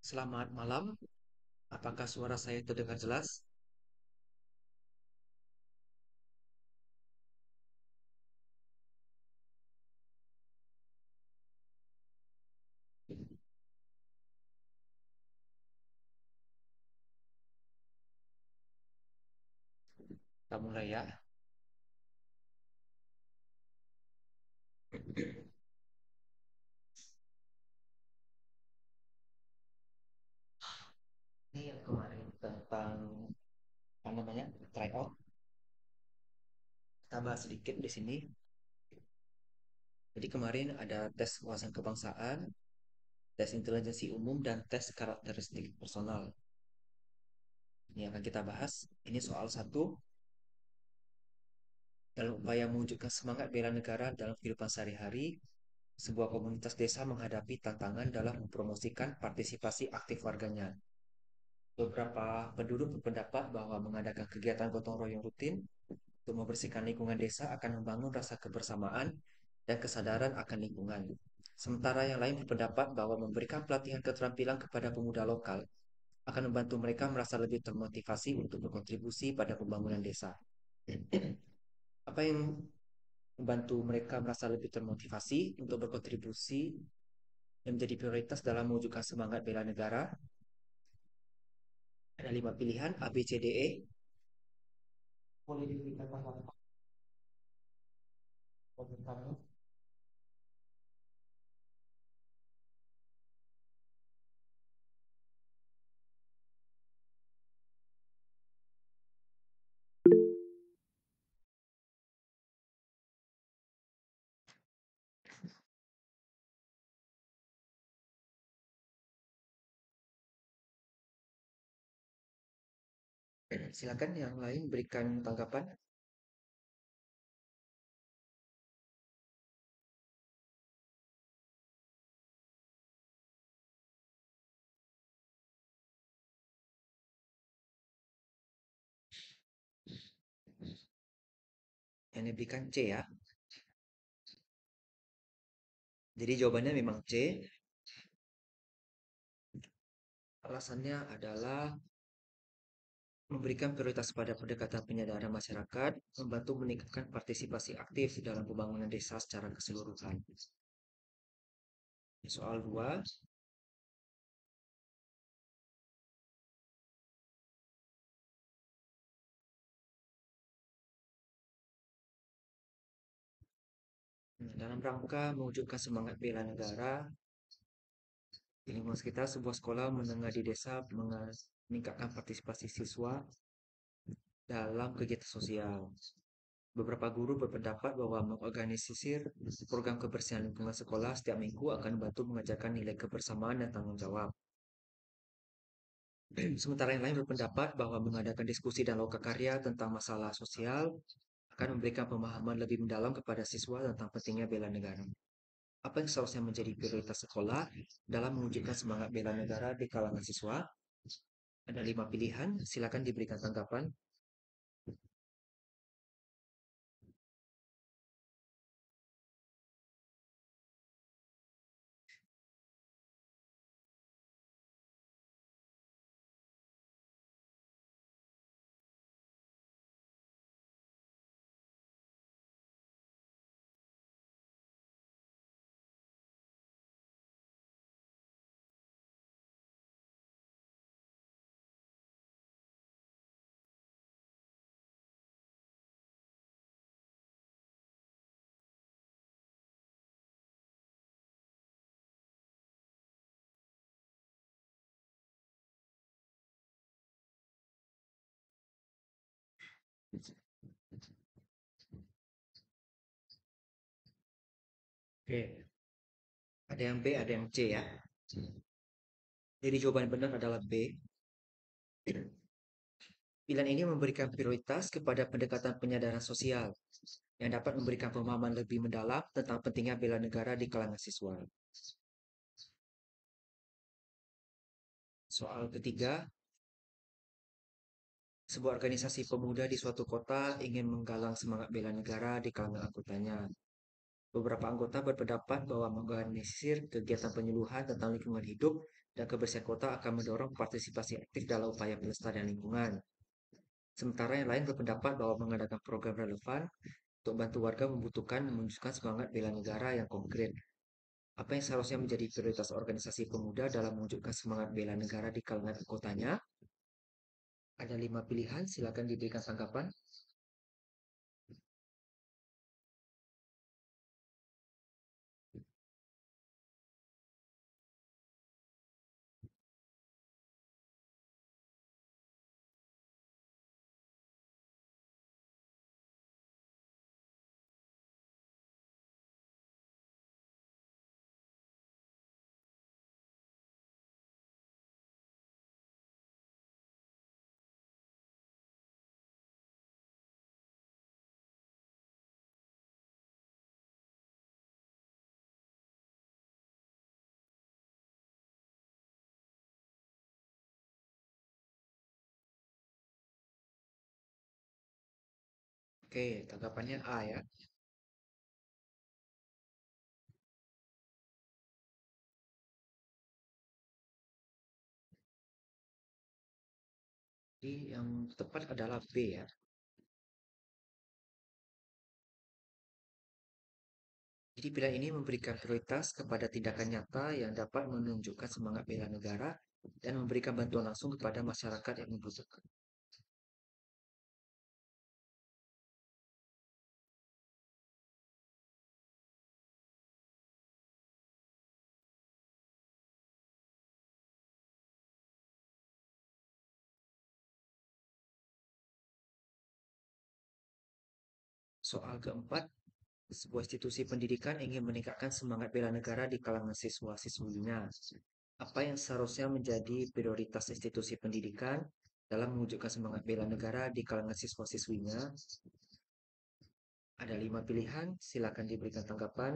Selamat malam, apakah suara saya terdengar jelas? Kita mulai ya. Ini yang kemarin tentang apa namanya tryout. Kita bahas sedikit di sini. Jadi kemarin ada tes wawasan kebangsaan, tes intelijensi umum, dan tes karakteristik personal. Ini akan kita bahas. Ini soal satu. Dalam upaya mewujudkan semangat bela negara dalam kehidupan sehari-hari, sebuah komunitas desa menghadapi tantangan dalam mempromosikan partisipasi aktif warganya. Beberapa penduduk berpendapat bahwa mengadakan kegiatan gotong royong rutin untuk membersihkan lingkungan desa akan membangun rasa kebersamaan dan kesadaran akan lingkungan. Sementara yang lain berpendapat bahwa memberikan pelatihan keterampilan kepada pemuda lokal akan membantu mereka merasa lebih termotivasi untuk berkontribusi pada pembangunan desa. Apa yang membantu mereka merasa lebih termotivasi untuk berkontribusi dan menjadi prioritas dalam mewujudkan semangat bela negara? Ada 5 pilihan A, B, C, D, E. Boleh diberikan tanggapan komentarnya. Silakan yang lain berikan tanggapan. Yang diberikan C ya. Jadi jawabannya memang C. Alasannya adalah memberikan prioritas pada pendekatan penyadaran masyarakat, membantu meningkatkan partisipasi aktif dalam pembangunan desa secara keseluruhan. Soal 2, dalam rangka mewujudkan semangat bela negara, di lingkungan sekitar sebuah sekolah menengah di desa meningkatkan partisipasi siswa dalam kegiatan sosial. Beberapa guru berpendapat bahwa mengorganisir program kebersihan lingkungan sekolah setiap minggu akan membantu mengajarkan nilai kebersamaan dan tanggung jawab. Sementara yang lain berpendapat bahwa mengadakan diskusi dan lokakarya tentang masalah sosial akan memberikan pemahaman lebih mendalam kepada siswa tentang pentingnya bela negara. Apa yang seharusnya menjadi prioritas sekolah dalam mewujudkan semangat bela negara di kalangan siswa? Ada 5 pilihan, silakan diberikan tanggapan. Oke, ada yang B, ada yang C ya. Jadi jawaban benar adalah B. Pilihan ini memberikan prioritas kepada pendekatan penyadaran sosial yang dapat memberikan pemahaman lebih mendalam tentang pentingnya bela negara di kalangan siswa. Soal ketiga, sebuah organisasi pemuda di suatu kota ingin menggalang semangat bela negara di kalangan anggotanya. Beberapa anggota berpendapat bahwa mengorganisir kegiatan penyuluhan tentang lingkungan hidup dan kebersihan kota akan mendorong partisipasi aktif dalam upaya pelestarian lingkungan. Sementara yang lain berpendapat bahwa mengadakan program relevan untuk bantu warga membutuhkan menunjukkan semangat bela negara yang konkret. Apa yang seharusnya menjadi prioritas organisasi pemuda dalam mewujudkan semangat bela negara di kalangan anggotanya? Ada 5 pilihan, silakan diberikan tanggapan. Oke, tanggapannya A ya. Jadi yang tepat adalah B ya. Jadi pilihan ini memberikan prioritas kepada tindakan nyata yang dapat menunjukkan semangat bela negara dan memberikan bantuan langsung kepada masyarakat yang membutuhkan. Soal keempat, sebuah institusi pendidikan ingin meningkatkan semangat bela negara di kalangan siswa-siswinya. Apa yang seharusnya menjadi prioritas institusi pendidikan dalam mewujudkan semangat bela negara di kalangan siswa-siswinya? Ada 5 pilihan, silakan diberikan tanggapan.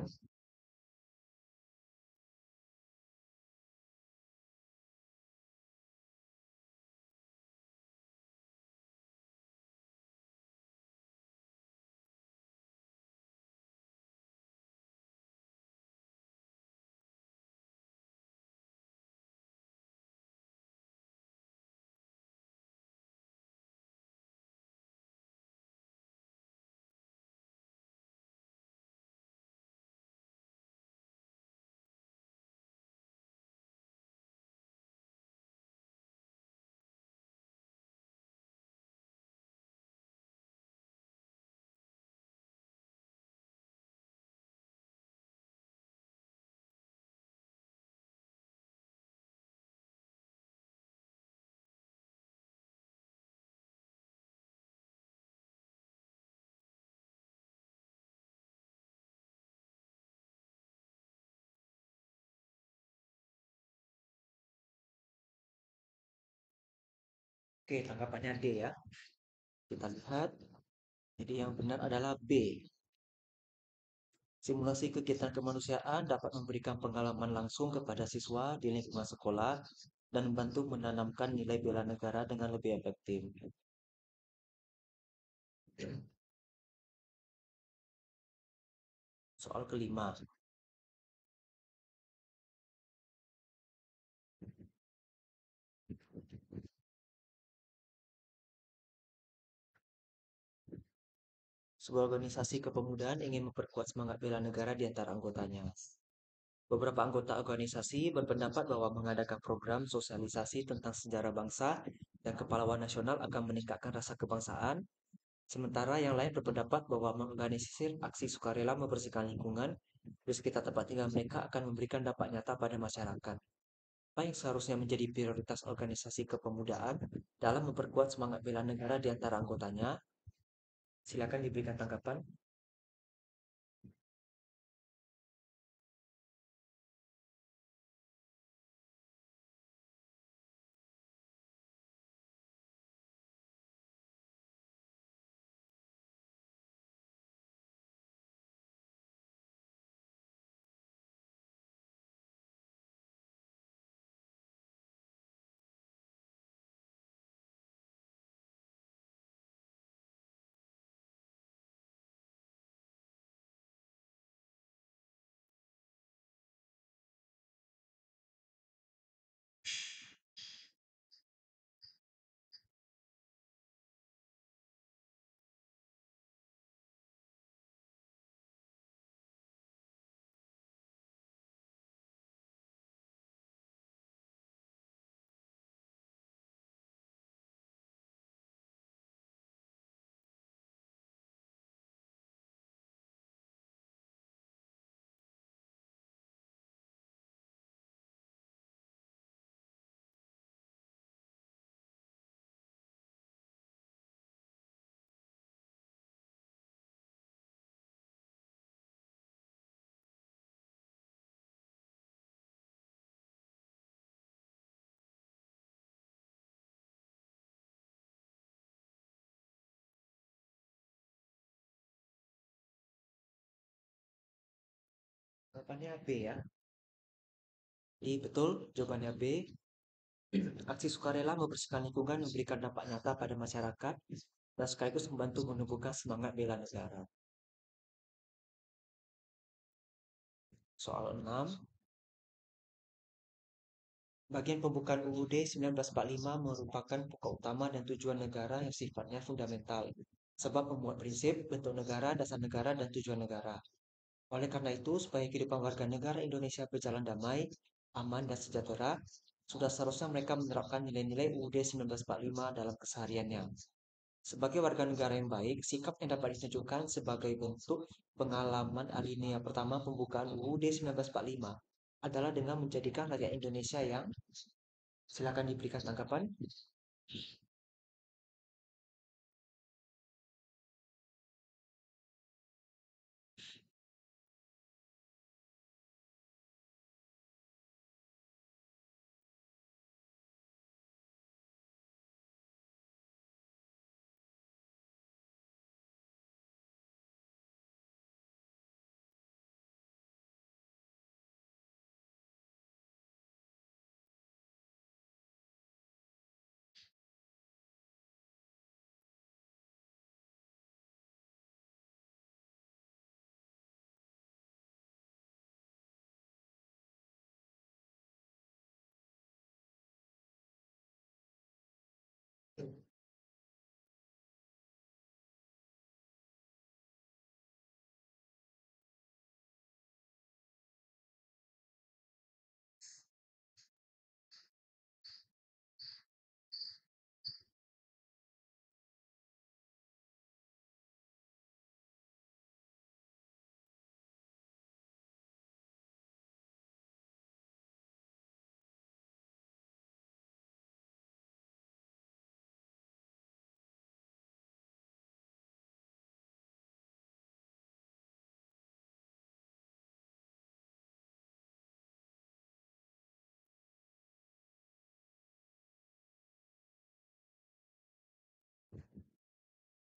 Oke, tanggapannya D ya. Kita lihat. Jadi yang benar adalah B. Simulasi kegiatan kemanusiaan dapat memberikan pengalaman langsung kepada siswa di lingkungan sekolah dan membantu menanamkan nilai bela negara dengan lebih efektif. Soal kelima, sebuah organisasi kepemudaan ingin memperkuat semangat bela negara di antara anggotanya. Beberapa anggota organisasi berpendapat bahwa mengadakan program sosialisasi tentang sejarah bangsa dan kepahlawan nasional akan meningkatkan rasa kebangsaan. Sementara yang lain berpendapat bahwa mengorganisir aksi sukarela membersihkan lingkungan di sekitar tempat tinggal mereka akan memberikan dampak nyata pada masyarakat. Apa yang seharusnya menjadi prioritas organisasi kepemudaan dalam memperkuat semangat bela negara di antara anggotanya? Silakan diberikan tanggapan. Jawabannya B ya. Jadi betul, jawabannya B. Aksi sukarela membersihkan lingkungan memberikan dampak nyata pada masyarakat dan sekaligus membantu menumbuhkan semangat bela negara. Soal 6. Bagian pembukaan UUD 1945 merupakan pokok utama dan tujuan negara yang sifatnya fundamental, sebab memuat prinsip, bentuk negara, dasar negara, dan tujuan negara. Oleh karena itu, supaya kehidupan warga negara Indonesia berjalan damai, aman, dan sejahtera, sudah seharusnya mereka menerapkan nilai-nilai UUD 1945 dalam kesehariannya. Sebagai warga negara yang baik, sikap yang dapat ditunjukkan sebagai bentuk pengalaman alinea pertama pembukaan UUD 1945 adalah dengan menjadikan rakyat Indonesia yang silakan diberikan tanggapan.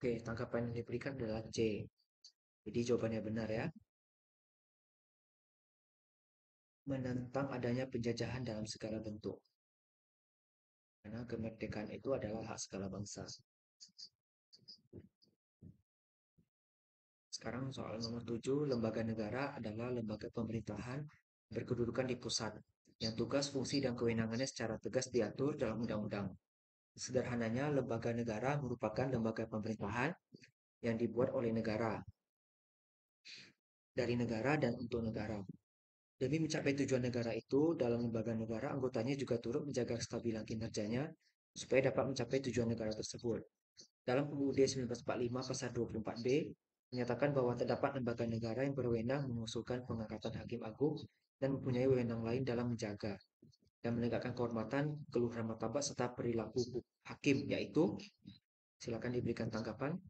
Oke, tanggapan yang diberikan adalah C. Jadi jawabannya benar ya. Menentang adanya penjajahan dalam segala bentuk. Karena kemerdekaan itu adalah hak segala bangsa. Sekarang soal nomor 7, lembaga negara adalah lembaga pemerintahan berkedudukan di pusat, yang tugas, fungsi, dan kewenangannya secara tegas diatur dalam undang-undang. Sederhananya, lembaga negara merupakan lembaga pemerintahan yang dibuat oleh negara, dari negara, dan untuk negara. Demi mencapai tujuan negara itu, dalam lembaga negara, anggotanya juga turut menjaga kestabilan kinerjanya supaya dapat mencapai tujuan negara tersebut. Dalam UUD 1945 pasal 24B menyatakan bahwa terdapat lembaga negara yang berwenang mengusulkan pengangkatan hakim agung dan mempunyai wewenang lain dalam menjaga dan menegakkan kehormatan, keluhuran martabat serta perilaku hakim, yaitu silakan diberikan tanggapan.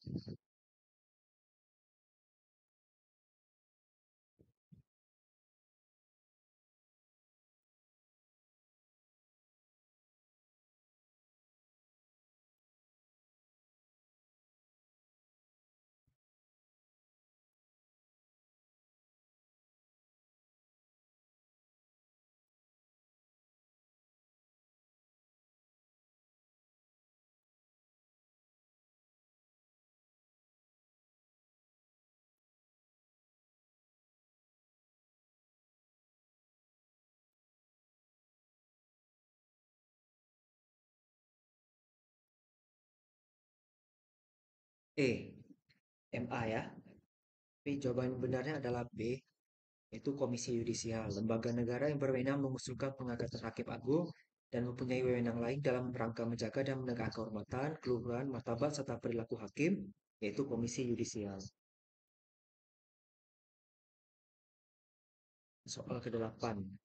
E, MA ya. Tapi jawaban benarnya adalah B, yaitu Komisi Yudisial, lembaga negara yang berwenang mengusulkan pengangkatan hakim agung dan mempunyai wewenang lain dalam rangka menjaga dan menegakkan kehormatan, keluhuran, martabat serta perilaku hakim, yaitu Komisi Yudisial. Soal ke-8.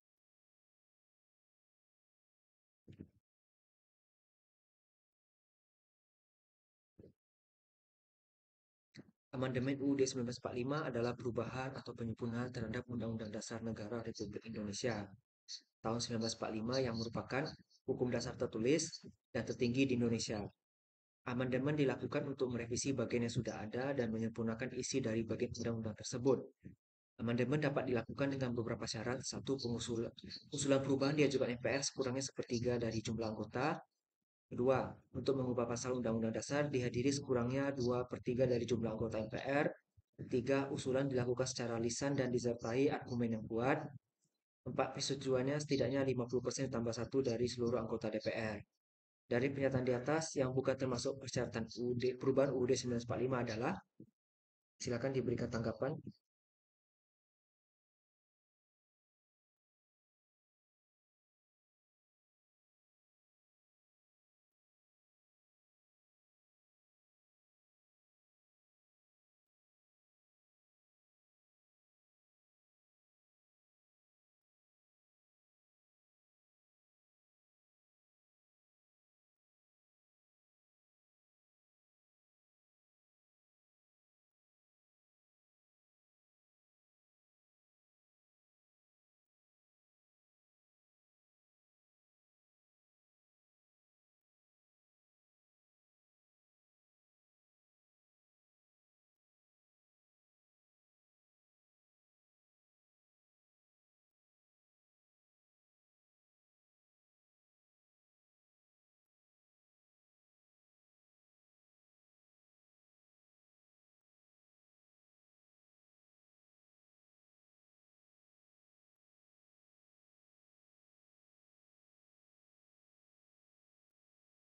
Amandemen UUD 1945 adalah perubahan atau penyempurnaan terhadap Undang-Undang Dasar Negara Republik Indonesia tahun 1945 yang merupakan hukum dasar tertulis dan tertinggi di Indonesia. Amandemen dilakukan untuk merevisi bagian yang sudah ada dan menyempurnakan isi dari bagian undang-undang tersebut. Amandemen dapat dilakukan dengan beberapa syarat. Satu, usulan perubahan diajukan MPR sekurangnya sepertiga dari jumlah anggota. Kedua, untuk mengubah pasal Undang-Undang Dasar dihadiri sekurangnya 2/3 dari jumlah anggota MPR. Ketiga, usulan dilakukan secara lisan dan disertai argumen yang kuat. Empat, persetujuannya setidaknya 50% tambah satu dari seluruh anggota DPR. Dari pernyataan di atas yang bukan termasuk persyaratan perubahan UUD 1945 adalah, silakan diberikan tanggapan.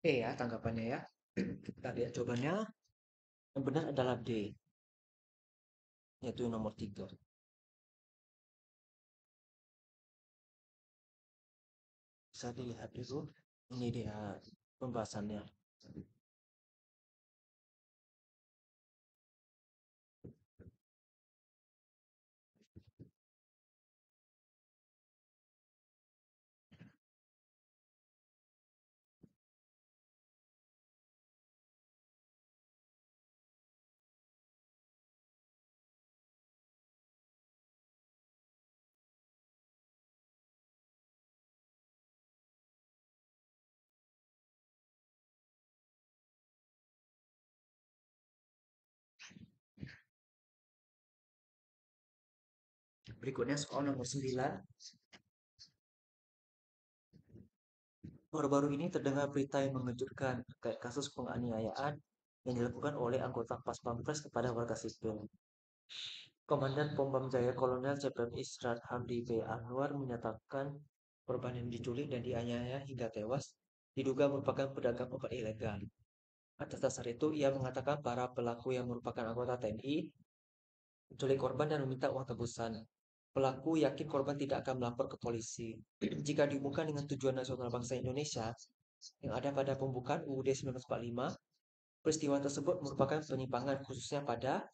Ya, tanggapannya ya. Kita lihat jawabannya. Yang benar adalah D, yaitu nomor 3. Bisa dilihat dulu. Ini dia pembahasannya. Berikutnya soal nomor 9. Baru-baru ini terdengar berita yang mengejutkan terkait kasus penganiayaan yang dilakukan oleh anggota Pas Pampres kepada warga sipil. Komandan Pom Pam Jaya Kolonel CPM Israt Hamdi B. Anwar menyatakan korban yang diculik dan dianiaya hingga tewas diduga merupakan pedagang obat ilegal. Atas dasar itu, ia mengatakan para pelaku yang merupakan anggota TNI menculik korban dan meminta uang tebusan. Pelaku yakin korban tidak akan melapor ke polisi. Jika dihubungkan dengan tujuan nasional bangsa Indonesia yang ada pada pembukaan UUD 1945, peristiwa tersebut merupakan penyimpangan khususnya pada,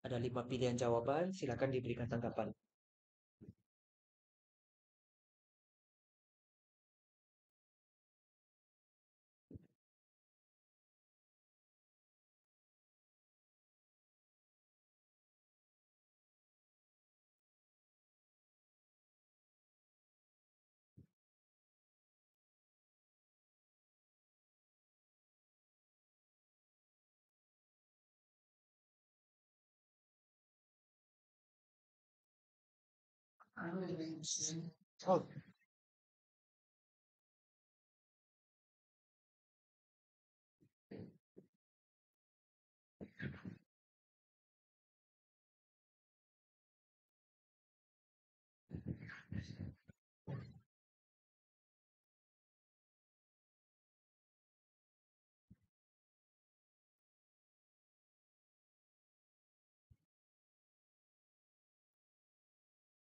ada 5 pilihan jawaban, silakan diberikan tanggapan. Oh,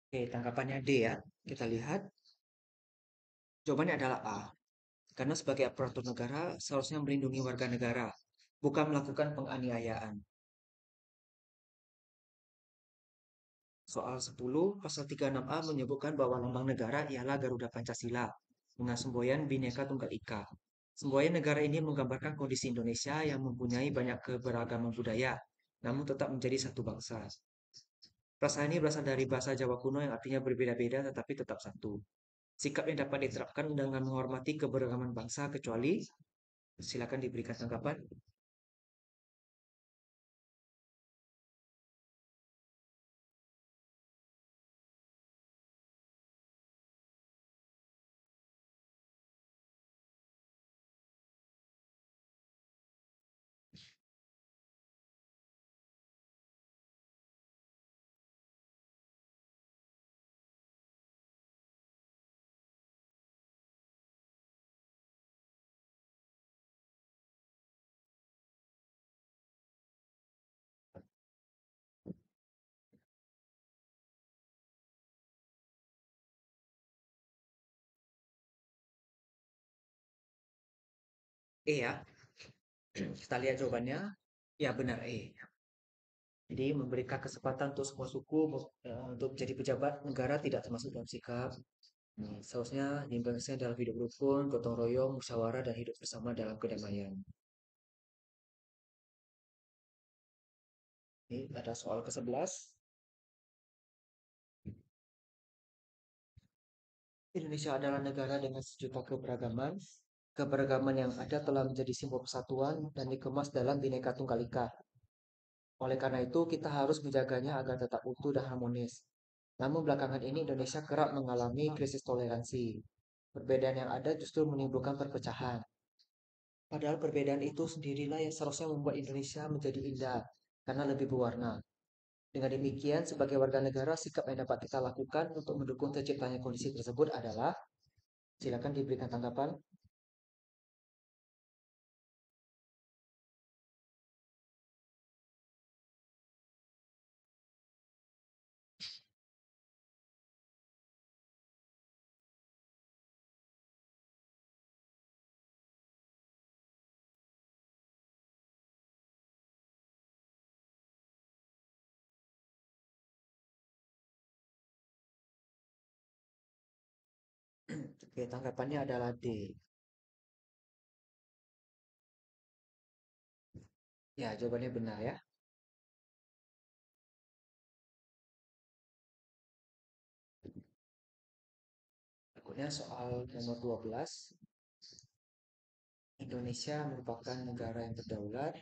oke, tanggapannya D ya. Kita lihat. Jawabannya adalah A. Karena sebagai aparatur negara seharusnya melindungi warga negara, bukan melakukan penganiayaan. Soal 10, pasal 36A menyebutkan bahwa lambang negara ialah Garuda Pancasila dengan semboyan Bhinneka Tunggal Ika. Semboyan negara ini menggambarkan kondisi Indonesia yang mempunyai banyak keberagaman budaya, namun tetap menjadi satu bangsa. Frasa ini berasal dari bahasa Jawa kuno yang artinya berbeda-beda tetapi tetap satu. Sikap yang dapat diterapkan dengan menghormati keberagaman bangsa kecuali, silakan diberikan tanggapan. E ya. Kita lihat jawabannya. Ya benar E. Jadi memberikan kesempatan untuk semua suku untuk menjadi pejabat negara tidak termasuk dalam sikap. Seharusnya diimplementasikan dalam hidup rukun, gotong royong, musyawarah, dan hidup bersama dalam kedamaian. Ini ada soal ke-11. Indonesia adalah negara dengan sejuta keberagaman. Keberagaman yang ada telah menjadi simbol persatuan dan dikemas dalam Bhinneka Tunggal Ika. Oleh karena itu, kita harus menjaganya agar tetap utuh dan harmonis. Namun belakangan ini Indonesia kerap mengalami krisis toleransi. Perbedaan yang ada justru menimbulkan perpecahan. Padahal perbedaan itu sendirilah yang seharusnya membuat Indonesia menjadi indah, karena lebih berwarna. Dengan demikian, sebagai warga negara, sikap yang dapat kita lakukan untuk mendukung terciptanya kondisi tersebut adalah, silakan diberikan tanggapan. Oke, tanggapannya adalah D. Ya, jawabannya benar ya. Berikutnya soal nomor 12. Indonesia merupakan negara yang berdaulat.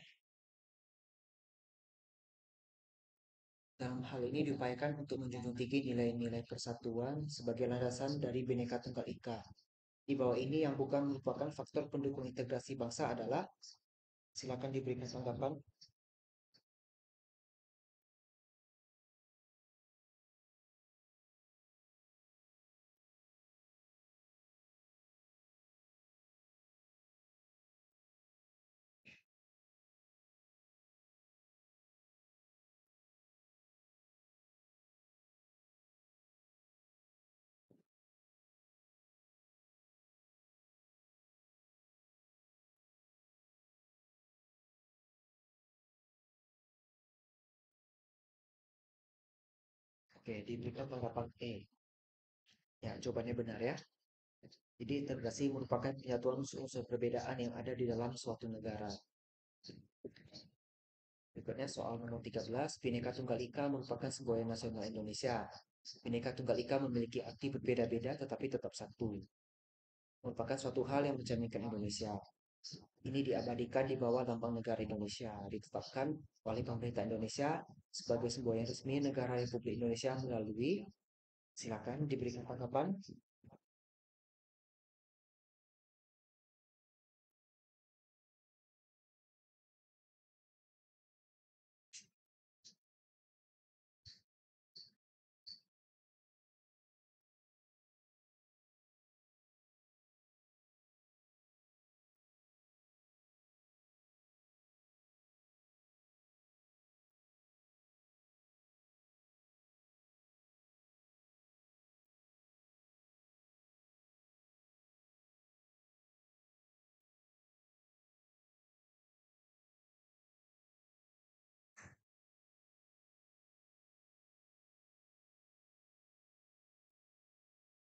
Dalam hal ini diupayakan untuk menjunjung tinggi nilai-nilai persatuan sebagai landasan dari Bhinneka Tunggal Ika. Di bawah ini yang bukan merupakan faktor pendukung integrasi bangsa adalah, silakan diberikan tanggapan. Oke, diberikan tanggapan E. Ya, jawabannya benar ya. Jadi integrasi merupakan penyatuan unsur-unsur perbedaan yang ada di dalam suatu negara. Berikutnya soal nomor 13, Bhinneka Tunggal Ika merupakan semboyan nasional Indonesia. Bhinneka Tunggal Ika memiliki arti berbeda-beda tetapi tetap satu. Merupakan suatu hal yang mencerminkan Indonesia. Ini diabadikan di bawah lambang negara Indonesia, ditetapkan oleh pemerintah Indonesia sebagai semboyan resmi negara Republik Indonesia melalui, silakan diberikan tanggapan.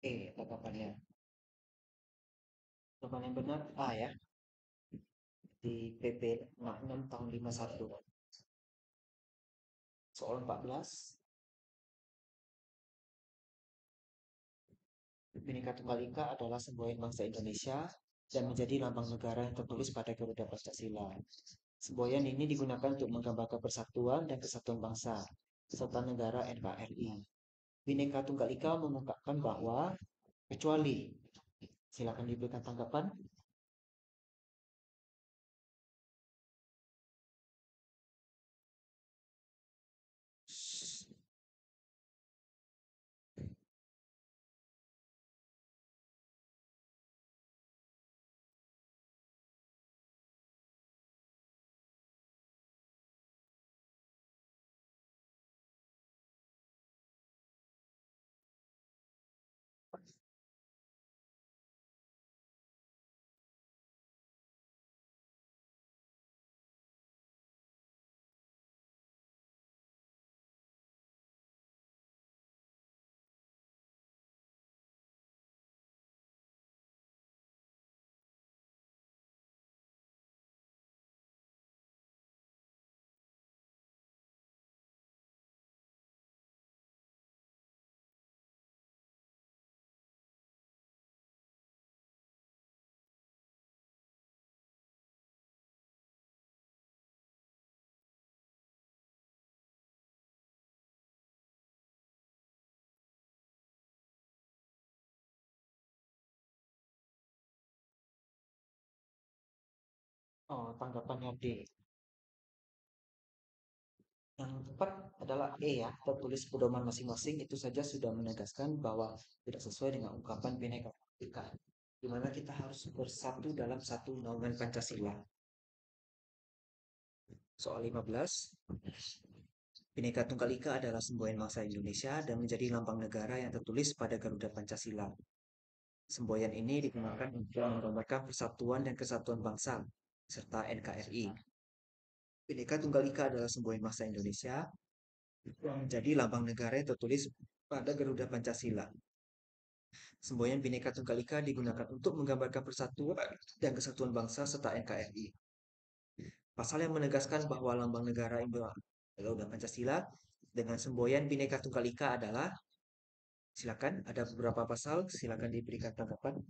Tanggapannya. Jawaban yang benar A ya, di PP 6 tahun 51. Soal 14, Bhinneka Tunggal Ika adalah semboyan bangsa Indonesia dan menjadi lambang negara yang tertulis pada Garuda Pancasila. Semboyan ini digunakan untuk menggambarkan persatuan dan kesatuan bangsa, serta negara NKRI. Bhinneka Tunggal Ika mengungkapkan bahwa, kecuali, silakan diberikan tanggapan. Oh, tanggapannya D. Yang tepat adalah E ya, tertulis pedoman masing-masing itu saja sudah menegaskan bahwa tidak sesuai dengan ungkapan Bhinneka Tunggal Ika, di mana kita harus bersatu dalam satu naungan Pancasila. Soal 15, Bhinneka Tunggal Ika adalah semboyan bangsa Indonesia dan menjadi lambang negara yang tertulis pada Garuda Pancasila. Semboyan ini digunakan untuk menggambarkan persatuan dan kesatuan bangsa, serta NKRI. Bhinneka Tunggal Ika adalah semboyan bangsa Indonesia yang menjadi lambang negara yang tertulis pada Garuda Pancasila. Semboyan Bhinneka Tunggal Ika digunakan untuk menggambarkan persatuan dan kesatuan bangsa serta NKRI. Pasal yang menegaskan bahwa lambang negara Garuda Pancasila dengan semboyan Bhinneka Tunggal Ika adalah, silakan, ada beberapa pasal, silakan diberikan tanggapan.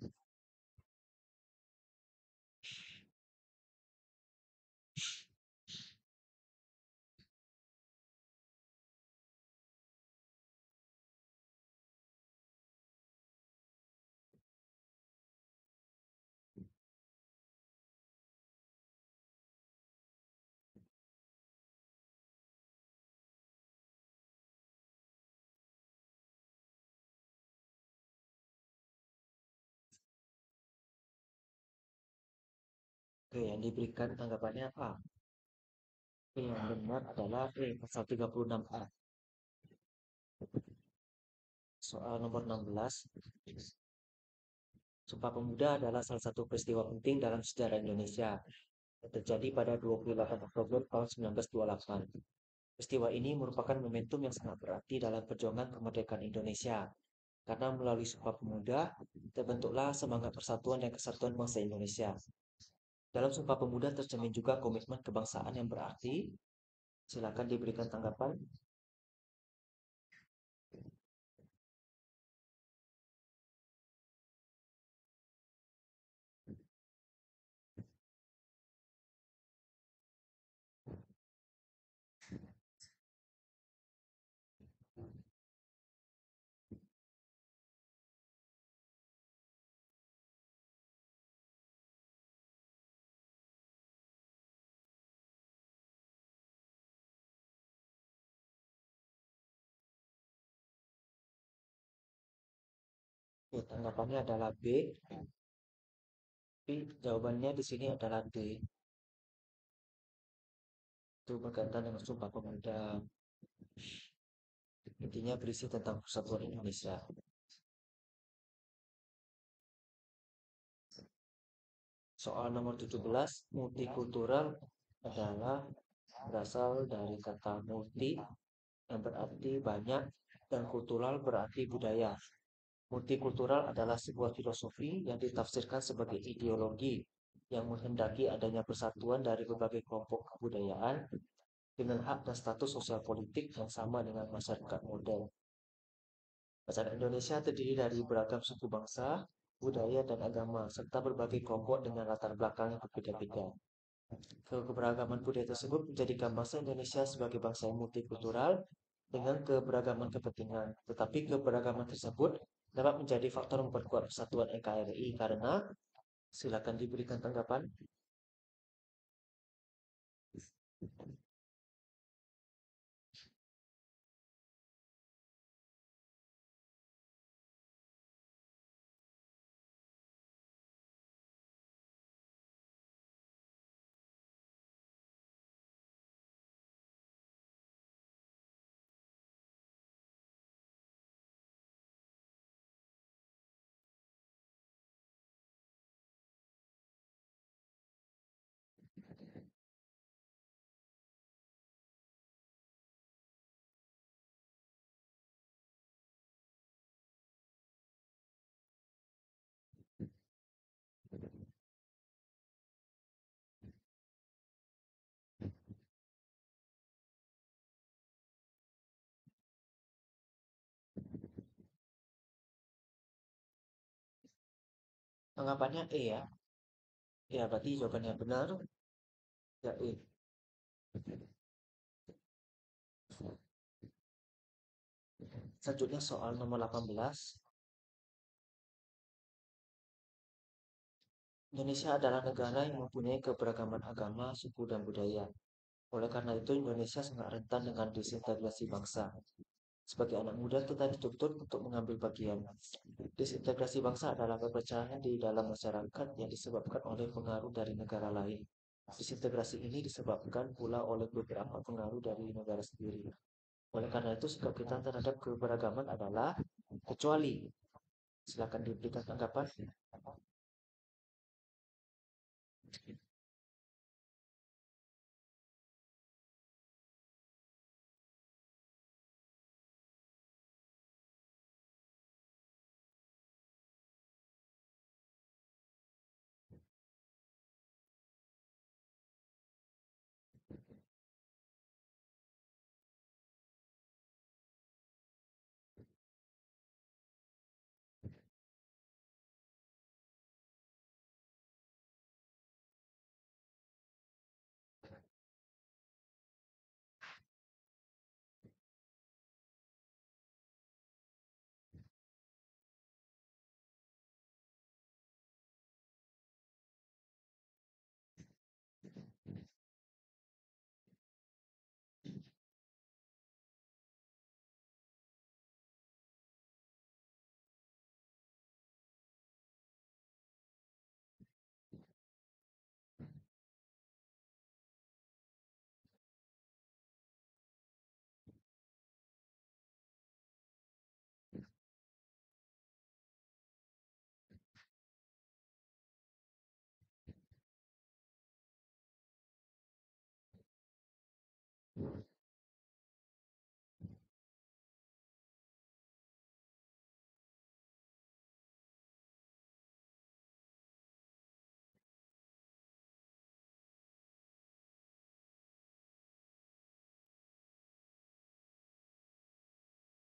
Oke, yang diberikan tanggapannya A. Oke, yang benar adalah E, pasal 36A. Soal nomor 16. Sumpah Pemuda adalah salah satu peristiwa penting dalam sejarah Indonesia yang terjadi pada 28 Oktober tahun 1928. Peristiwa ini merupakan momentum yang sangat berarti dalam perjuangan kemerdekaan Indonesia, karena melalui Sumpah Pemuda terbentuklah semangat persatuan dan kesatuan bangsa Indonesia. Dalam Sumpah Pemuda tercermin juga komitmen kebangsaan yang berarti. Silakan diberikan tanggapan. Oke, tanggapannya adalah B, tapi jawabannya di sini adalah D. Itu berkaitan dengan Sumpah Pemuda. Intinya berisi tentang persatuan Indonesia. Soal nomor 17, multikultural adalah berasal dari kata multi yang berarti banyak dan kultural berarti budaya. Multikultural adalah sebuah filosofi yang ditafsirkan sebagai ideologi yang menghendaki adanya persatuan dari berbagai kelompok kebudayaan dengan hak dan status sosial politik yang sama dengan masyarakat modern. Masyarakat Indonesia terdiri dari beragam suku bangsa, budaya, dan agama, serta berbagai kelompok dengan latar belakang yang berbeda-beda. Keberagaman budaya tersebut menjadikan bangsa Indonesia sebagai bangsa yang multikultural dengan keberagaman kepentingan. Tetapi keberagaman tersebut dapat menjadi faktor memperkuat persatuan NKRI karena, silakan diberikan tanggapan. Tanggapannya E ya. Ya, berarti jawabannya benar. Ya, E. Selanjutnya soal nomor 18. Indonesia adalah negara yang mempunyai keberagaman agama, suku, dan budaya. Oleh karena itu, Indonesia sangat rentan dengan disintegrasi bangsa. Sebagai anak muda, kita dituntut untuk mengambil bagian. Disintegrasi bangsa adalah perpecahan di dalam masyarakat yang disebabkan oleh pengaruh dari negara lain. Disintegrasi ini disebabkan pula oleh beberapa pengaruh dari negara sendiri. Oleh karena itu, sikap kita terhadap keberagaman adalah kecuali. Silakan diberikan tanggapan.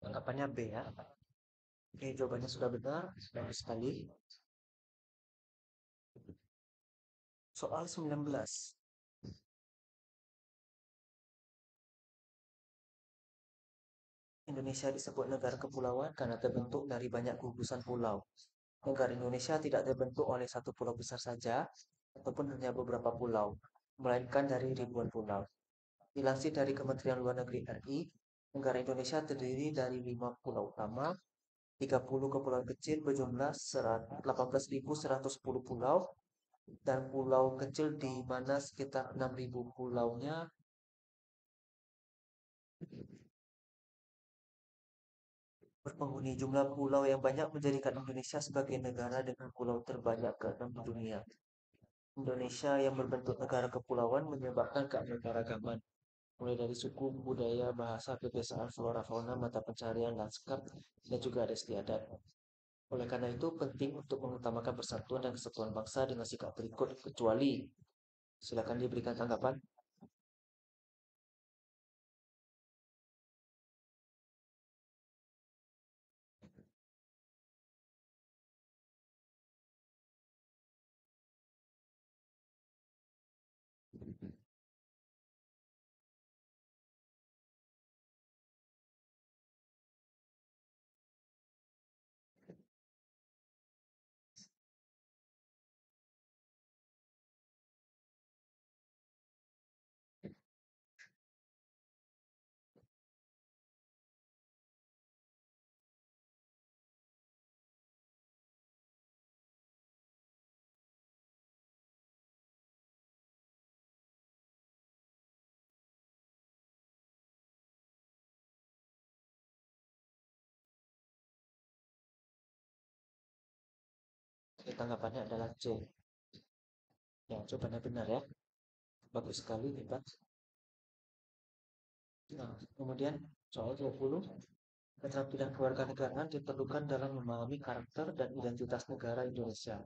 Tanggapannya B ya. Oke, jawabannya sudah benar. Bagus sekali. Soal 19. Indonesia disebut negara kepulauan karena terbentuk dari banyak gugusan pulau. Negara Indonesia tidak terbentuk oleh satu pulau besar saja, ataupun hanya beberapa pulau, melainkan dari ribuan pulau. Dilansir dari Kementerian Luar Negeri RI, negara Indonesia terdiri dari 5 pulau utama, 30 kepulauan kecil berjumlah 18.110 pulau, dan pulau kecil di mana sekitar 6.000 pulaunya berpenghuni. Jumlah pulau yang banyak menjadikan Indonesia sebagai negara dengan pulau terbanyak ke-6 di dunia. Indonesia yang berbentuk negara kepulauan menyebabkan keanekaragaman, mulai dari suku, budaya, bahasa, kebiasaan, flora, fauna, mata pencarian, lanskap, dan juga ada istiadat. Oleh karena itu, penting untuk mengutamakan persatuan dan kesatuan bangsa dengan sikap berikut, kecuali. Silakan diberikan tanggapan. Tanggapannya adalah C. Ya, jawabannya benar ya. Bagus sekali, hebat. Nah, kemudian soal 20. Keterampilan kewarganegaraan diperlukan dalam memahami karakter dan identitas negara Indonesia.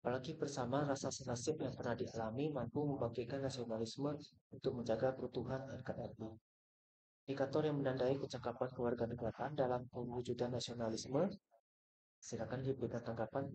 Apalagi bersama rasa senasib yang pernah dialami mampu membangkitkan nasionalisme untuk menjaga keutuhan NKRI. Indikator yang menandai kecakapan kewarganegaraan dalam pewujudan nasionalisme. Silakan diberikan tanggapan.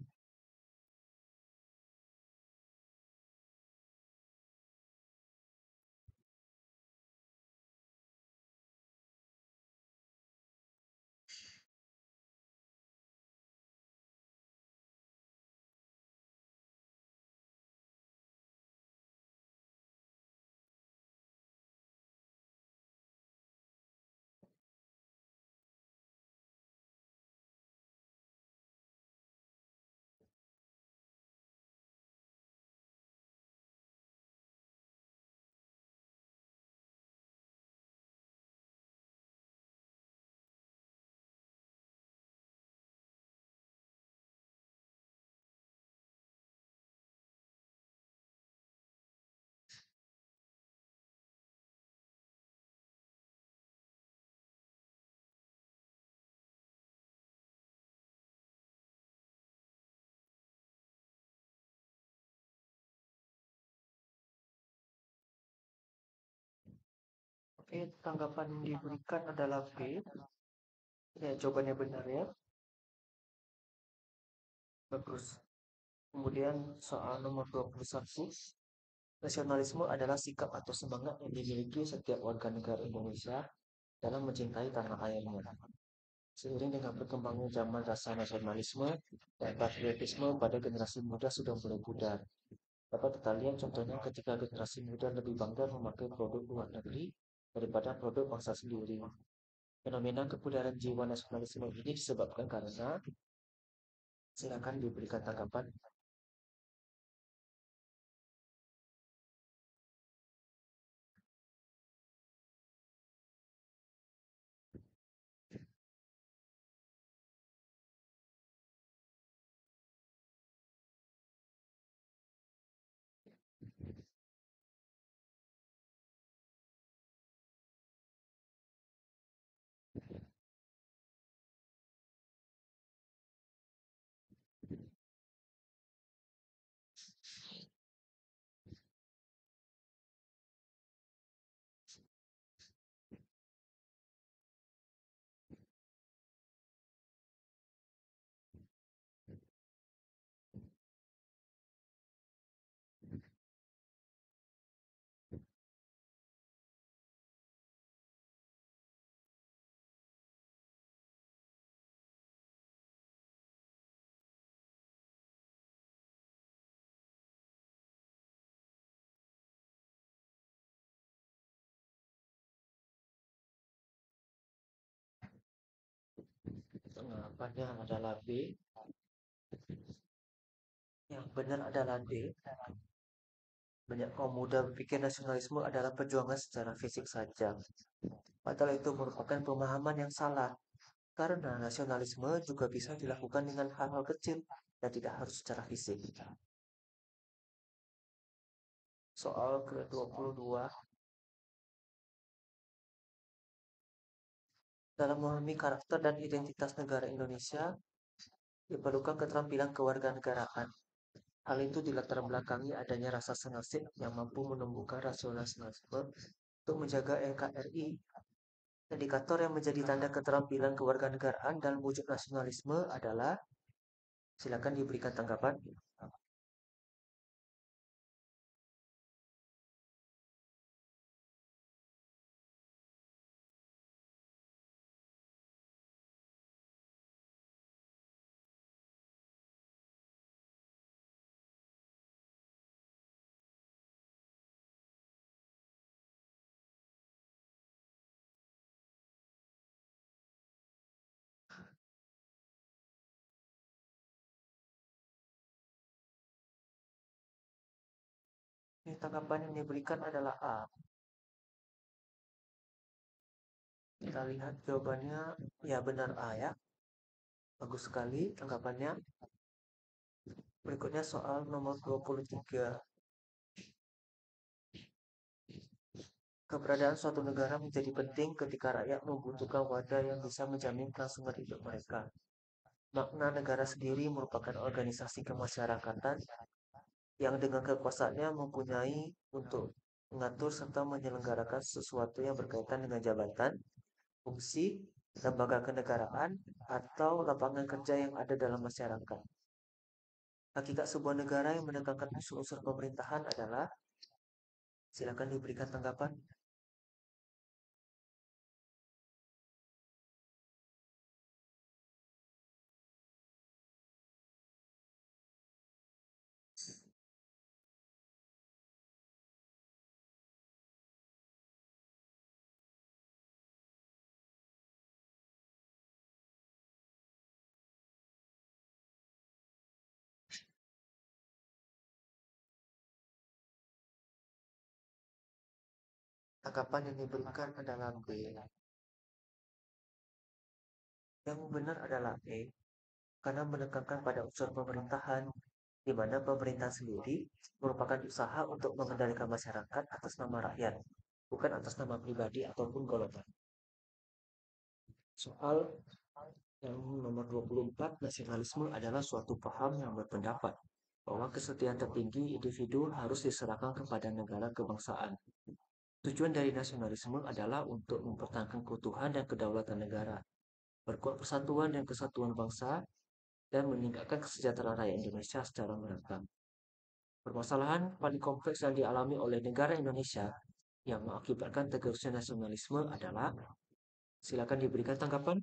Tanggapan yang diberikan adalah B. Ya, jawabannya benar ya. Bagus. Kemudian soal nomor 21. Nasionalisme adalah sikap atau semangat yang dimiliki setiap warga negara Indonesia dalam mencintai tanah airnya. Seiring dengan berkembangnya zaman, rasa nasionalisme dan patriotisme pada generasi muda sudah mulai pudar. Dapat kita lihat contohnya ketika generasi muda lebih bangga memakai produk luar negeri daripada produk bangsa sendiri. Fenomena kepudaran jiwa nasionalisme ini disebabkan karena, silakan diberikan tanggapan. Tanggapannya adalah B. Yang benar adalah D. Banyak kaum muda berpikir nasionalisme adalah perjuangan secara fisik saja. Padahal itu merupakan pemahaman yang salah. Karena nasionalisme juga bisa dilakukan dengan hal-hal kecil dan tidak harus secara fisik. Soal ke-22. Dalam memahami karakter dan identitas negara Indonesia, diperlukan keterampilan kewarganegaraan. Hal itu dilatar belakangi adanya rasa senasib yang mampu menumbuhkan rasionalisme untuk menjaga NKRI. Indikator yang menjadi tanda keterampilan kewarganegaraan dalam wujud nasionalisme adalah, silakan diberikan tanggapan. Tanggapan yang diberikan adalah A. Kita lihat jawabannya, ya benar A ya. Bagus sekali tanggapannya. Berikutnya soal nomor 23. Keberadaan suatu negara menjadi penting ketika rakyat membutuhkan wadah yang bisa menjamin kelangsungan hidup mereka. Makna negara sendiri merupakan organisasi kemasyarakatan yang dengan kekuasaannya mempunyai untuk mengatur serta menyelenggarakan sesuatu yang berkaitan dengan jabatan, fungsi, lembaga kenegaraan, atau lapangan kerja yang ada dalam masyarakat. Hakikat sebuah negara yang menekankan unsur-unsur pemerintahan adalah, silakan diberikan tanggapan. Tanggapan yang diberikan adalah B. Yang benar adalah E, karena menekankan pada unsur pemerintahan, di mana pemerintah sendiri merupakan usaha untuk mengendalikan masyarakat atas nama rakyat, bukan atas nama pribadi ataupun golongan. Soal yang nomor 24, nasionalisme adalah suatu paham yang berpendapat bahwa kesetiaan tertinggi individu harus diserahkan kepada negara kebangsaan. Tujuan dari nasionalisme adalah untuk mempertahankan keutuhan dan kedaulatan negara, perkuat persatuan dan kesatuan bangsa, dan meningkatkan kesejahteraan rakyat Indonesia secara merata. Permasalahan paling kompleks yang dialami oleh negara Indonesia yang mengakibatkan tegaknya nasionalisme adalah, silakan diberikan tanggapan.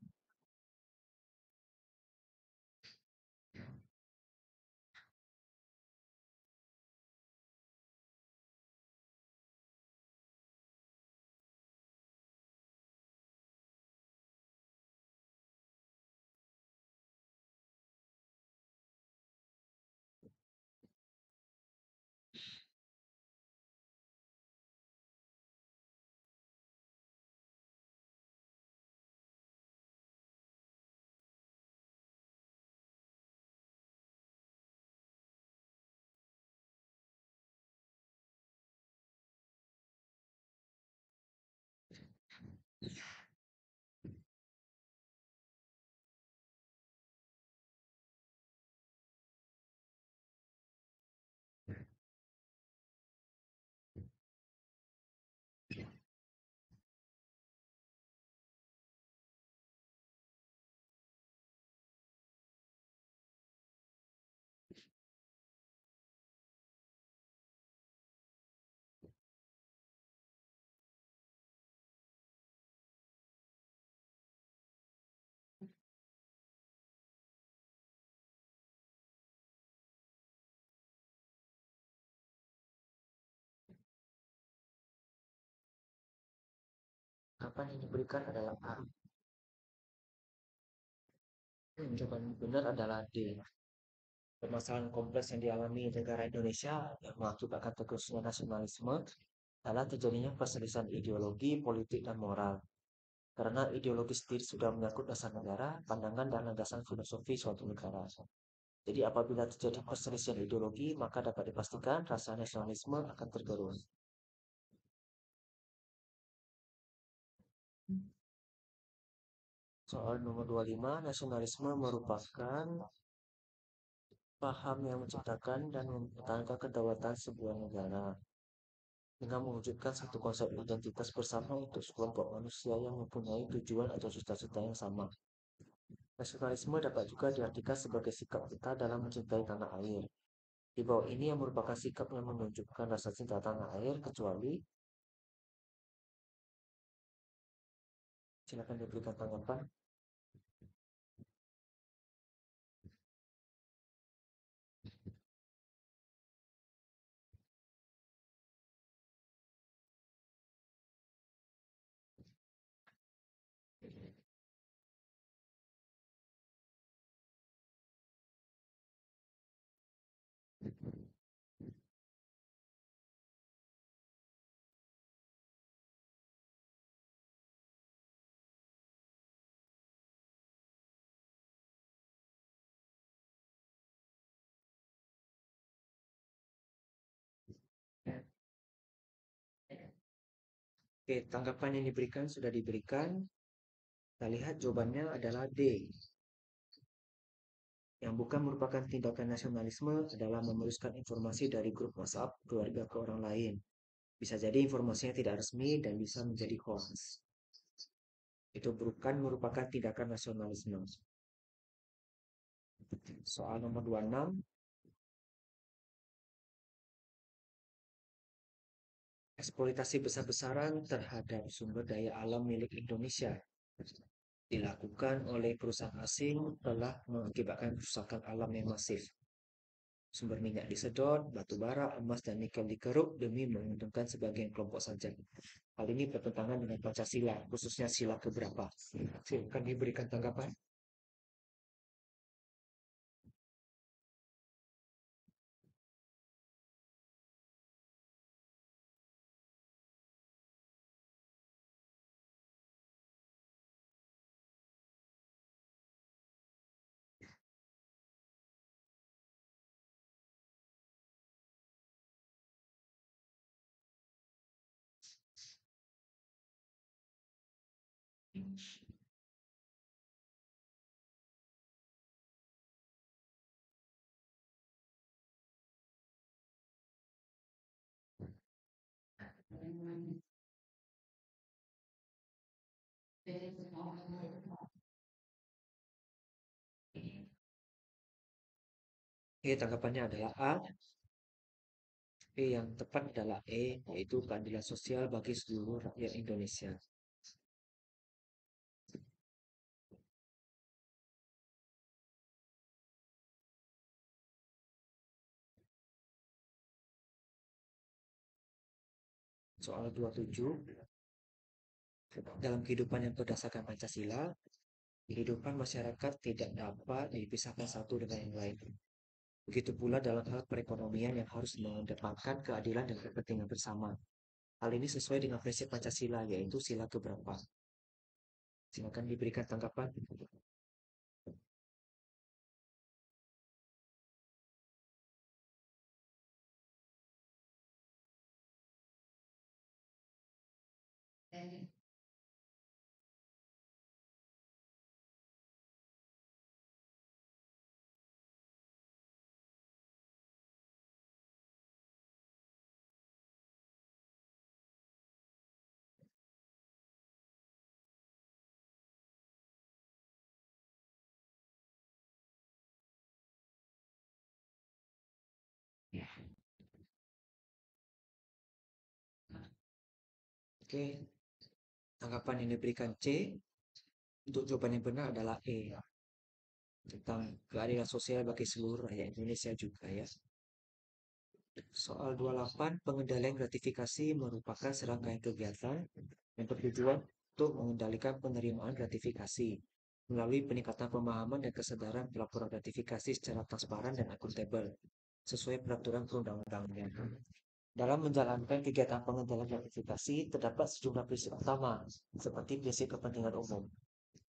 Tanggapan yang diberikan adalah A. Jawaban benar adalah D. Permasalahan kompleks yang dialami negara Indonesia yang mengakibatkan tergerusnya nasionalisme adalah terjadinya perselisihan ideologi, politik, dan moral. Karena ideologi sendiri sudah menyangkut dasar negara, pandangan dan landasan filosofi suatu negara. Jadi apabila terjadi perselisihan ideologi, maka dapat dipastikan rasa nasionalisme akan tergerus. Soal nomor 25, nasionalisme merupakan paham yang menciptakan dan mempertahankan kedaulatan sebuah negara dengan mewujudkan satu konsep identitas bersama untuk sekelompok manusia yang mempunyai tujuan atau cita-cita yang sama. Nasionalisme dapat juga diartikan sebagai sikap kita dalam mencintai tanah air. Di bawah ini yang merupakan sikap yang menunjukkan rasa cinta tanah air, kecuali, silakan diberikan tanggapan. Oke, tanggapan yang diberikan sudah diberikan. Kita lihat jawabannya adalah D. Yang bukan merupakan tindakan nasionalisme adalah meneruskan informasi dari grup WhatsApp keluarga ke orang lain. Bisa jadi informasinya tidak resmi dan bisa menjadi hoax. Itu bukan merupakan tindakan nasionalisme. Soal nomor 26, eksploitasi besar-besaran terhadap sumber daya alam milik Indonesia dilakukan oleh perusahaan asing telah mengakibatkan kerusakan alam yang masif. Sumber minyak disedot, batu bara, emas, dan nikel dikeruk demi menguntungkan sebagian kelompok saja. Hal ini bertentangan dengan Pancasila, khususnya sila keberapa. Silakan diberikan tanggapan. Oke, tanggapannya adalah A. Yang tepat adalah E, yaitu keadilan sosial bagi seluruh rakyat Indonesia. Soal 27, dalam kehidupan yang berdasarkan Pancasila, kehidupan masyarakat tidak dapat dipisahkan satu dengan yang lain. Begitu pula dalam hal perekonomian yang harus mengedepankan keadilan dan kepentingan bersama. Hal ini sesuai dengan prinsip Pancasila, yaitu sila keberapa. Silakan diberikan tanggapan. Oke, tanggapan yang diberikan C untuk jawaban yang benar adalah E, tentang keadilan sosial bagi seluruh rakyat Indonesia juga ya. Soal 28, pengendalian gratifikasi merupakan serangkaian kegiatan yang bertujuan untuk mengendalikan penerimaan gratifikasi melalui peningkatan pemahaman dan kesadaran pelaporan gratifikasi secara transparan dan akuntabel sesuai peraturan perundang-undangannya. Dalam menjalankan kegiatan pengendalian gratifikasi, terdapat sejumlah prinsip utama, seperti prinsip kepentingan umum.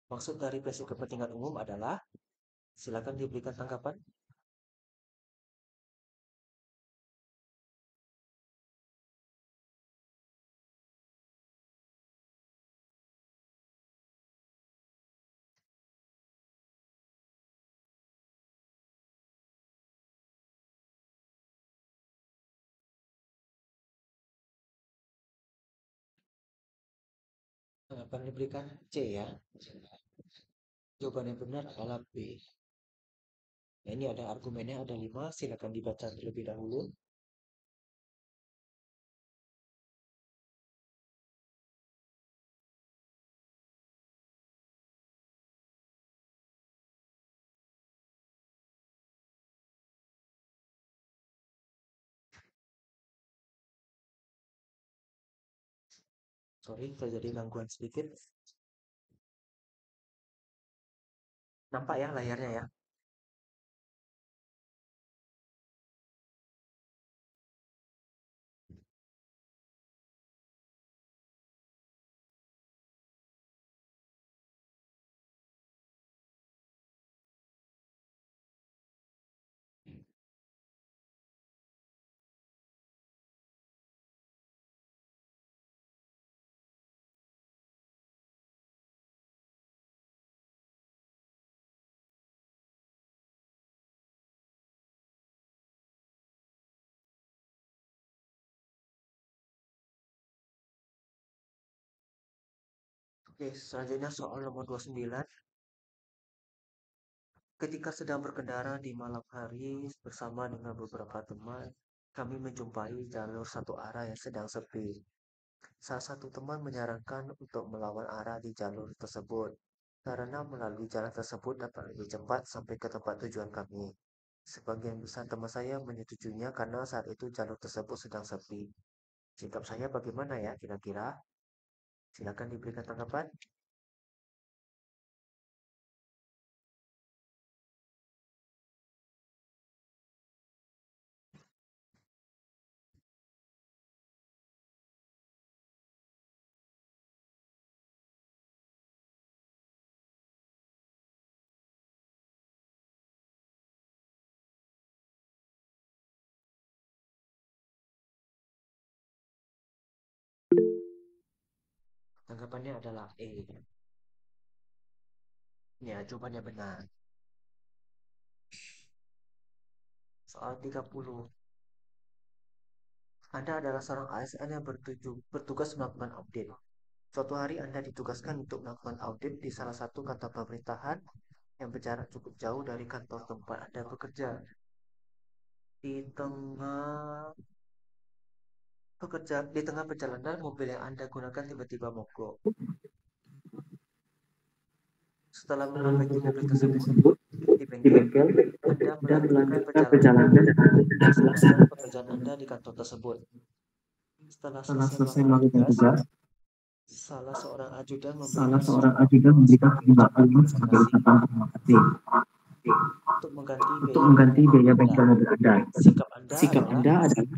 Maksud dari prinsip kepentingan umum adalah, silakan diberikan tanggapan. Tanggapan diberikan C ya. Jawaban yang benar adalah B. Nah, ini ada argumennya, ada 5, silakan dibaca terlebih dahulu. Sorry, terjadi gangguan sedikit. Nampak ya layarnya ya? Oke, selanjutnya soal nomor 29. Ketika sedang berkendara di malam hari bersama dengan beberapa teman, kami menjumpai jalur satu arah yang sedang sepi. Salah satu teman menyarankan untuk melawan arah di jalur tersebut, karena melalui jalan tersebut dapat lebih cepat sampai ke tempat tujuan kami. Sebagian besar teman saya menyetujuinya karena saat itu jalur tersebut sedang sepi. Sikap saya bagaimana ya kira-kira? Silakan diberikan tanggapan. Tanggapannya adalah E. Ya, jawabannya benar. Soal 30. Anda adalah seorang ASN yang bertugas melakukan audit. Suatu hari Anda ditugaskan untuk melakukan audit di salah satu kantor pemerintahan yang berjarak cukup jauh dari kantor tempat Anda bekerja. Di tengah di tengah perjalanan mobil yang Anda gunakan tiba-tiba mogok. Setelah memperbaiki mobil tersebut di di bengkel, bengkel Anda dan melanjutkan melanjutkan perjalanan perjalanan selesai pekerjaan Anda di kantor tersebut. Setelah setelah selesai selesai melakukan melakukan tugas, tugas. salah seorang ajudan Salah memberikan seorang sejumlah ajudan uang memberikan sebagai sejumlah ucapan uang terima sebagai kasih ucapan terima kasih untuk mengganti untuk biaya mengganti bengkel mobil biaya Anda. bengkel mobil Anda. Sikap Anda Sikap adalah, Anda adalah silakan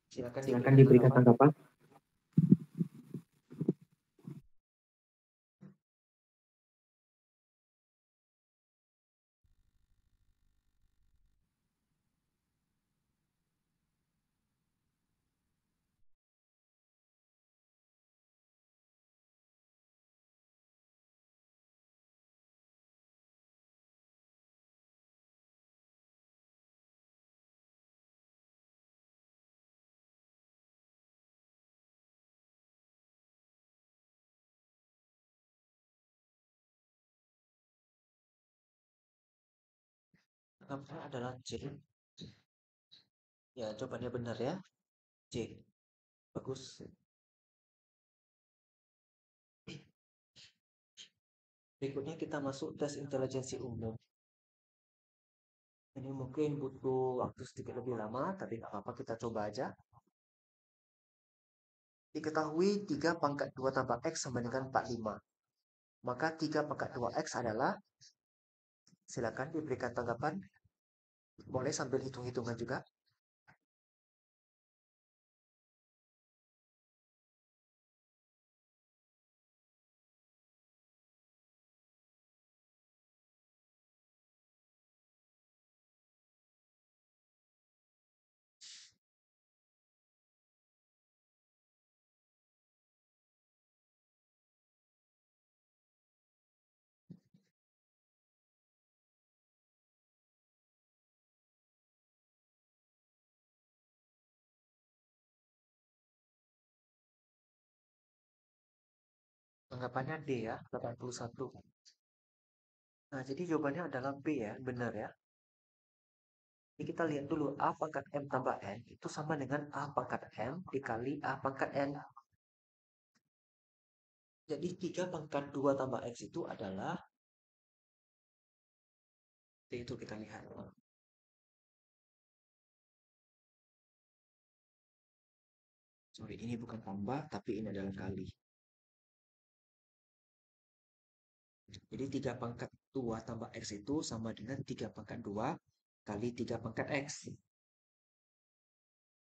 silakan diberikan diberikan tanggapan. tanggapan. Tanggapannya adalah C. Ya, jawabannya benar ya. C. Bagus. Berikutnya kita masuk tes intelijensi umum. Ini mungkin butuh waktu sedikit lebih lama, tapi nggak apa-apa, kita coba aja. Diketahui 3 pangkat 2 tambah X sama dengan 45. Maka 3 pangkat 2X adalah, silakan diberikan tanggapan. Boleh sambil hitung-hitungan juga. Tanggapannya D ya, 81. Nah, jadi jawabannya adalah B ya, benar ya. Jadi kita lihat dulu, A pangkat M tambah N itu sama dengan A pangkat M dikali A pangkat N. Jadi 3 pangkat 2 tambah X itu adalah, itu kita lihat. Sorry, ini bukan tambah, tapi ini adalah kali. Jadi 3 pangkat 2 tambah X itu sama dengan 3 pangkat 2 kali 3 pangkat X.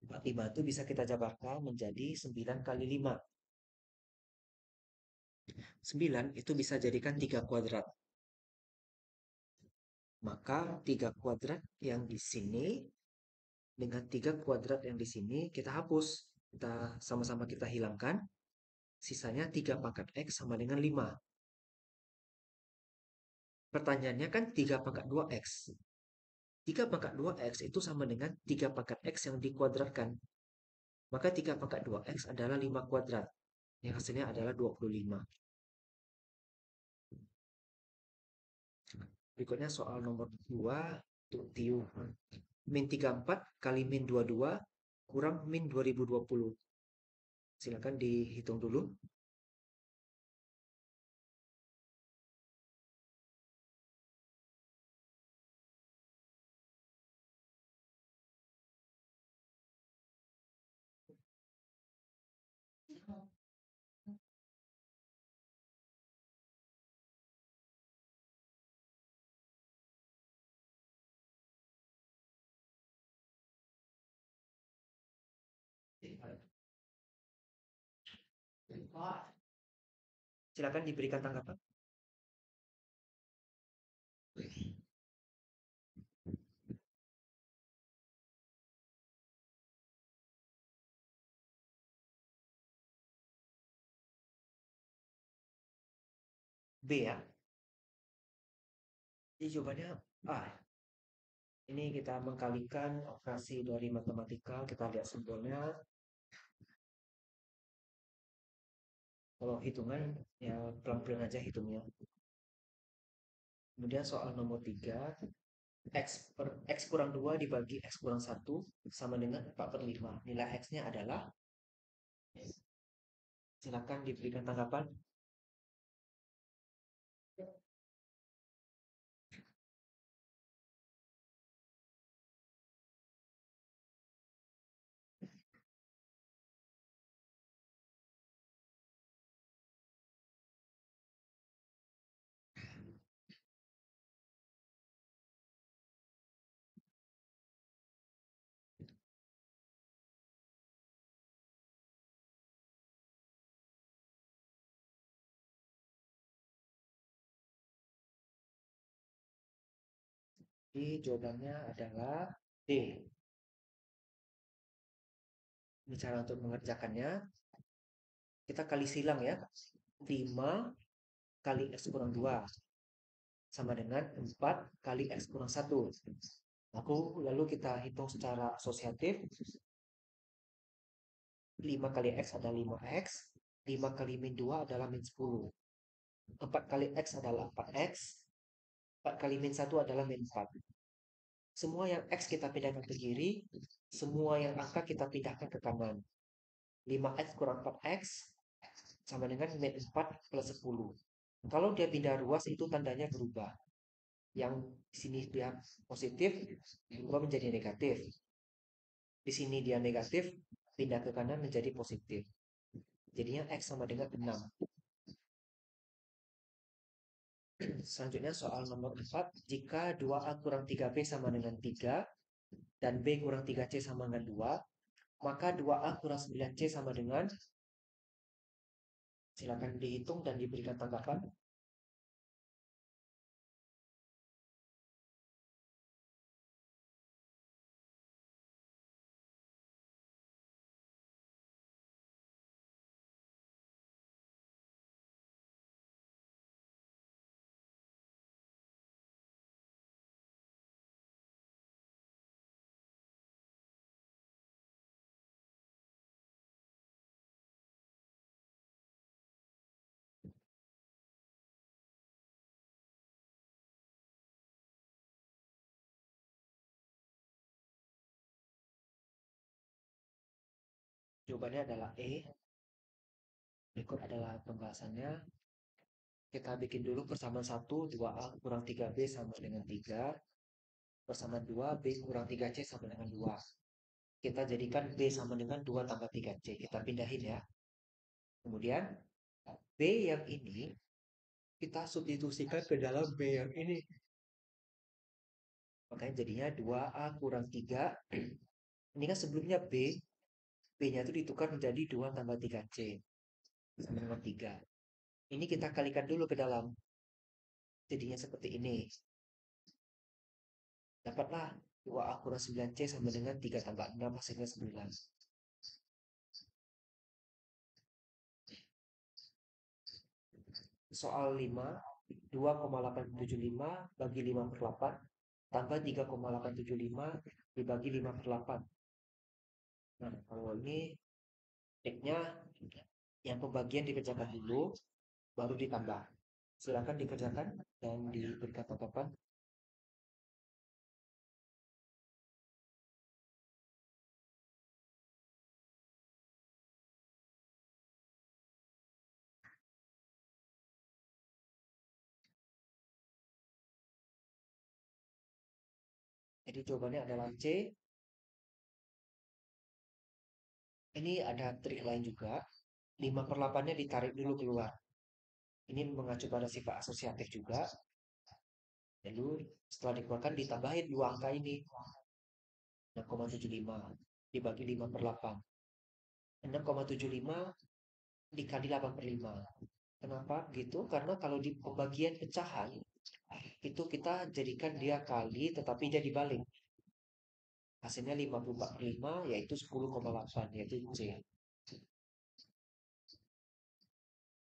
45 itu bisa kita jabarkan menjadi 9 kali 5. 9 itu bisa jadikan 3 kuadrat. Maka 3 kuadrat yang di sini dengan 3 kuadrat yang di sini kita hapus. Kita sama-sama kita hilangkan. Sisanya 3 pangkat X sama dengan 5. Pertanyaannya kan 3 pangkat 2X. 3 pangkat 2X itu sama dengan 3 pangkat X yang dikuadratkan. Maka 3 pangkat 2X adalah 5 kuadrat. Yang hasilnya adalah 25. Berikutnya soal nomor 2 untuk TIU. Min 34 kali min 22 kurang min 2020. Silakan dihitung dulu. Silakan diberikan tanggapan. B ya. Jadi jawabannya A. Ini kita mengkalikan operasi dari matematika. Kita lihat simbolnya. Kalau hitungan ya pelan-pelan aja hitungnya. Kemudian soal nomor 3. X kurang 2 dibagi X kurang 1 sama dengan 4/5. Nilai X-nya adalah, silakan diberikan tanggapan. Jadi jawabannya adalah D. Ini cara untuk mengerjakannya. Kita kali silang ya. 5 kali X kurang 2 sama dengan 4 kali X kurang 1. Lalu kita hitung secara asosiatif. 5 kali X adalah 5X. 5 kali min 2 adalah min 10. 4 kali X adalah 4X. 4 kali min 1 adalah min 4. Semua yang X kita pindahkan ke kiri. Semua yang angka kita pindahkan ke kanan. 5X kurang 4X sama dengan min 4 plus 10. Kalau dia pindah ruas itu tandanya berubah. Yang di sini dia positif, berubah menjadi negatif. Di sini dia negatif, pindah ke kanan menjadi positif. Jadinya X sama dengan 6. Selanjutnya soal nomor 4. Jika 2A kurang 3B sama dengan 3 dan B kurang 3C sama dengan 2, maka 2A kurang 9C sama dengan, silakan dihitung dan diberikan tanggapan. Jawabannya adalah E. Berikut adalah pembahasannya. Kita bikin dulu persamaan 1, 2A kurang 3B sama dengan 3. Persamaan 2, B kurang 3C sama dengan 2. Kita jadikan B sama dengan 2 tambah 3C. Kita pindahin ya. Kemudian B yang ini kita substitusikan ke dalam B yang ini. Makanya jadinya 2A kurang 3. Ini kan sebelumnya B. B-nya itu ditukar menjadi 2 tambah 3C. Sama dengan 3. Ini kita kalikan dulu ke dalam. Jadinya seperti ini. Dapatlah 2A kurang 9C sama dengan 3 tambah 6 hasilnya 9. Soal 5, 2,875 bagi 5/8 tambah 3,875 dibagi 5/8. Nah, kalau ini tekniknya yang pembagian dikerjakan dulu, baru ditambah. Silakan dikerjakan dan diberikan tanggapan. Jadi jawabannya adalah C. Ini ada trik lain juga. 5/8-nya ditarik dulu keluar. Ini mengacu pada sifat asosiatif juga. Lalu setelah dikeluarkan ditambahin dua angka ini. 6,75 dibagi 5/8. 6,75 dikali 8/5. Kenapa gitu? Karena kalau di pembagian pecahan itu kita jadikan dia kali tetapi dia dibalik. Hasilnya 54/5 yaitu 10,8 yaitu C.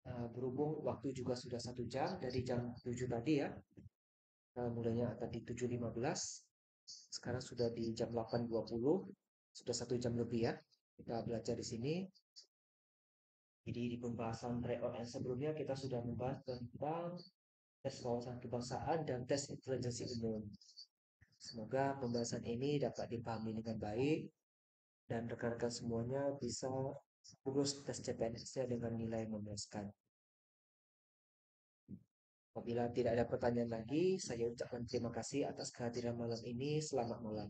Nah, berhubung waktu juga sudah 1 jam dari jam 7 tadi ya. Mulainya tadi 7.15. Sekarang sudah di jam 8.20. Sudah 1 jam lebih ya. Kita belajar di sini. Jadi di pembahasan pre-ON sebelumnya kita sudah membahas tentang tes wawasan kebangsaan dan tes intelijensi umum. Semoga pembahasan ini dapat dipahami dengan baik dan rekan-rekan semuanya bisa lulus tes CPNS-nya dengan nilai memuaskan. Apabila tidak ada pertanyaan lagi, saya ucapkan terima kasih atas kehadiran malam ini. Selamat malam.